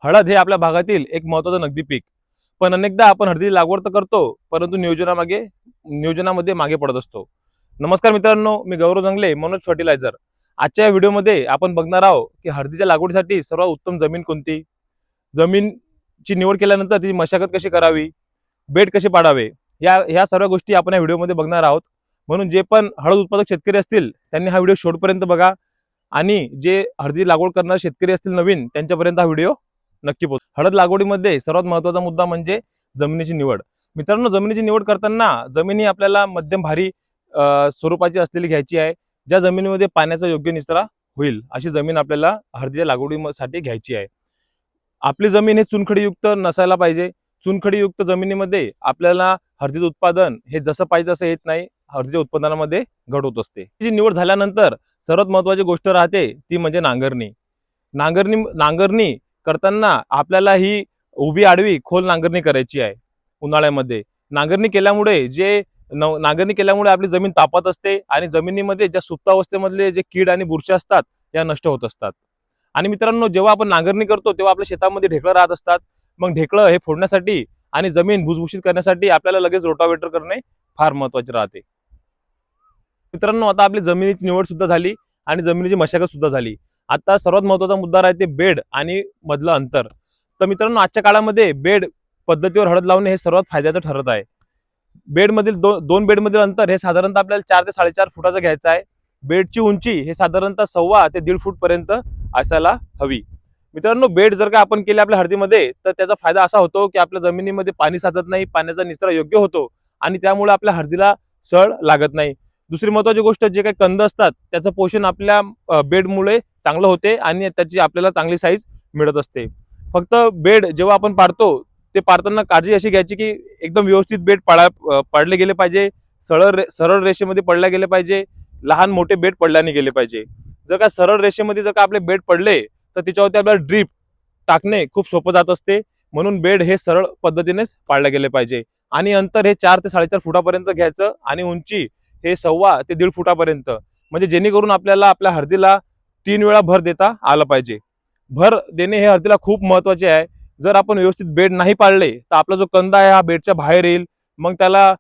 हळद हे आपल्या भागातील एक महत्त्वाचं नगदी पीक, पण अनेकदा आपण हळदीची लागवड तर करतो, परंतु नियोजनामध्ये मागे पडत असतो. नमस्कार मित्रांनो, मी गौरव जंगले, मनोज फर्टिलायझर. आजच्या या व्हिडिओमध्ये आपण बघणार आहोत की हळदीच्या लागवडीसाठी सर्वात उत्तम जमीन कोणती, जमीनची निवड केल्यानंतर ती मशागत कशी करावी, बेड कसे पाडावे, या सर्व गोष्टी आपण या व्हिडिओमध्ये बघणार आहोत. म्हणून जे पण हळद उत्पादक शेतकरी असतील त्यांनी हा व्हिडिओ शेवटपर्यंत बघा, आणि जे हळदी लागवड करणारे शेतकरी असतील नवीन, त्यांच्यापर्यंत हा व्हिडिओ नक्की पोहोच. हळद लागवडीमध्ये सर्वात महत्त्वाचा मुद्दा म्हणजे जमिनीची निवड. मित्रांनो, जमिनीची निवड करताना जमीन ही आपल्याला मध्यम भारी स्वरूपाची असलेली घ्यायची आहे. ज्या जमिनीमध्ये पाण्याचा योग्य निचरा होईल अशी जमीन आपल्याला हळदीच्या लागवडीसाठी घ्यायची आहे. आपली जमीन हे चुनखडीयुक्त नसायला पाहिजे. चुनखडीयुक्त जमिनीमध्ये आपल्याला हळदीचं उत्पादन हे जसं पाहिजे तसं येत नाही, हळदीच्या उत्पादनामध्ये घट होत असते. जी निवड झाल्यानंतर सर्वात महत्त्वाची गोष्ट राहते ती म्हणजे नांगरणी. नांगरणी करताना आपल्याला ही उभी आडवी खोल नांगरणी करायची आहे. उन्हाळ्यामध्ये नांगरणी केल्यामुळे आपली जमीन तापत असते आणि जमिनीमध्ये ज्या सुप्तावस्थेमधले जे कीड आणि बुरशी असतात त्या नष्ट होत असतात. आणि मित्रांनो, जेव्हा आपण नांगरणी करतो तेव्हा आपल्या शेतामध्ये ढेकळं राहत असतात. मग ढेकळं हे फोडण्यासाठी आणि जमीन भुसभुशीत करण्यासाठी आपल्याला लगेच रोटावेटर करणे फार महत्त्वाचे राहते. मित्रांनो, आता आपली जमिनीची निवड सुद्धा झाली आणि जमिनीची मशागत सुद्धा झाली. आता सर्वात महत्त्वाचा मुद्दा राहते बेड आणि मधलं अंतर. तर मित्रांनो, आजच्या काळामध्ये बेड पद्धतीवर हळद लावणे हे सर्वात फायद्याचं ठरत आहे. बेडमधील दोन बेडमधील अंतर हे साधारणतः आपल्याला 4 ते 4.5 फुटाचं घ्यायचं आहे. बेडची उंची हे साधारणतः 1.25 ते 1.5 फूट पर्यंत असायला हवी. मित्रांनो, बेड जर का आपण केले आपल्या हळदीमध्ये तर त्याचा फायदा असा होतो की आपल्या जमिनीमध्ये पाणी साचत नाही, पाण्याचा निचरा योग्य होतो आणि त्यामुळे आपल्या हळदीला सळ लागत नाही. दुसरी महत्त्वाची गोष्ट, जे काही कंद असतात त्याचं पोषण आपल्या बेडमुळे चांगलं होते आणि त्याची आपल्याला चांगली साईज मिळत असते. फक्त बेड जेव्हा आपण पाडतो ते पाडताना काळजी अशी घ्यायची की एकदम व्यवस्थित बेड पाडले गेले पाहिजे, सरळ रेषेमध्ये पडले गेले पाहिजे, लहान मोठे बेड पडल्याने गेले पाहिजे. जर का सरळ रेषेमध्ये जर का आपले बेड पडले तर त्याच्यावरती आपल्याला ड्रीप टाकणे खूप सोपं जात असते. म्हणून बेड हे सरळ पद्धतीनेच पाडले गेले पाहिजे आणि अंतर हे 4 ते 4.5 फुटापर्यंत घ्यायचं आणि उंची हे 1.25 ते 1.5 फुटापर्यंत, म्हणजे जेणेकरून आपल्याला आपल्या हळदीला 3 वेळा भर देता आलं पाहिजे. भर देणे हे हळदीला खूप महत्त्वाचे आहे. जर आपण व्यवस्थित बेड नाही पाळले तर आपला जो कंद आहे हा बेडच्या बाहेर येईल, मग त्याला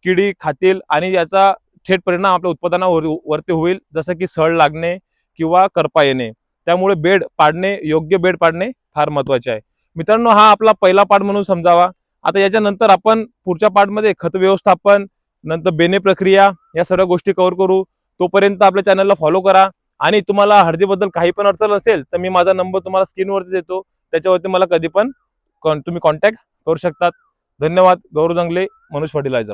किडी खातील आणि याचा थेट परिणाम आपल्या उत्पादनावरती होईल, जसं की सळ लागणे किंवा करपा येणे. त्यामुळे योग्य बेड पाडणे फार महत्त्वाचे आहे. मित्रांनो, हा आपला पहिला पाठ म्हणून समजावा. आता याच्यानंतर आपण पुढच्या पाठमध्ये खत व्यवस्थापन, नंतर बेणे प्रक्रिया या सर्व गोष्टी कव्हर करू. तोपर्यंत आपल्या चॅनलला फॉलो करा आणि तुम्हाला हळदीबद्दल काही पण अडचण असेल तर मी माझा नंबर तुम्हाला स्क्रीनवरती देतो, त्याच्यावरती मला कधी पण तुम्ही कॉन्टॅक्ट करू शकतात. धन्यवाद. गौरव जंगले, मनोज फर्टिलायझर.